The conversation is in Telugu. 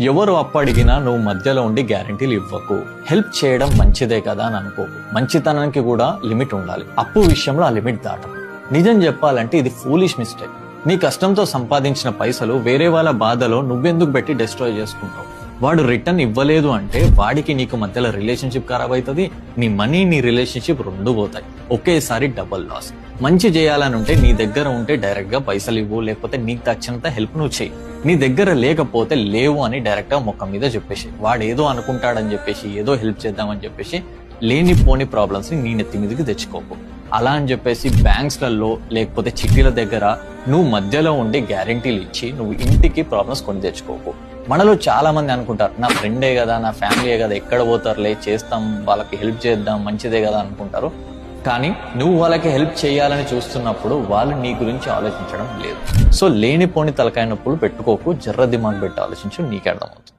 ఎవరు అప్పు అడిగినా నువ్వు మధ్యలో ఉండి గ్యారంటీలు ఇవ్వకు. హెల్ప్ చేయడం మంచిదే కదా అని అనుకోకు. మంచితనానికి కూడా లిమిట్ ఉండాలి. అప్పు విషయంలో ఆ లిమిట్ దాటం. నిజం చెప్పాలంటే ఇది ఫూలిష్ మిస్టేక్. నీ కష్టంతో సంపాదించిన పైసలు వేరే వాళ్ళ బాధలో నువ్వెందుకు పెట్టి డిస్ట్రాయ్ చేసుకుంటావు? వాడు రిటర్న్ ఇవ్వలేదు అంటే వాడికి నీకు మధ్యలో రిలేషన్షిప్ ఖరాబ్ అవుతుంది. నీ మనీ, నీ రిలేషన్షిప్ రెండు పోతాయి. ఒకేసారి డబుల్ లాస్. మంచి చేయాలని ఉంటే నీ దగ్గర ఉంటే డైరెక్ట్ గా పైసలు ఇవ్వు, లేకపోతే నీకు తచ్చినంత హెల్ప్ నువ్వు చేయి. నీ దగ్గర లేకపోతే లేవు అని డైరెక్ట్ గా మొక్క మీద చెప్పేసి, వాడు ఏదో అనుకుంటాడని చెప్పేసి, ఏదో హెల్ప్ చేద్దామని చెప్పేసి లేనిపోని ప్రాబ్లమ్స్ ని నీ నెత్తి మీదకి తెచ్చుకోకు. అలా అని చెప్పేసి బ్యాంక్స్లలో లేకపోతే చిట్టీల దగ్గర నువ్వు మధ్యలో ఉండి గ్యారంటీలు ఇచ్చి నువ్వు ఇంటికి ప్రాబ్లమ్స్ కొని తెచ్చుకోకు. మనలో చాలా మంది అనుకుంటారు, నా ఫ్రెండే కదా, నా ఫ్యామిలీయే కదా, ఎక్కడ పోతారులే, చేస్తాం, వాళ్ళకి హెల్ప్ చేద్దాం, మంచిదే కదా అనుకుంటారు. కానీ నువ్వు వాళ్ళకి హెల్ప్ చేయాలని చూస్తున్నప్పుడు వాళ్ళు నీ గురించి ఆలోచించడం లేదు. సో లేనిపోని తలకాయ నొప్పులు పెట్టుకోకు. జర్ర దిమాగ్ పెట్టి ఆలోచించు, నీకే అర్థమవుతుంది.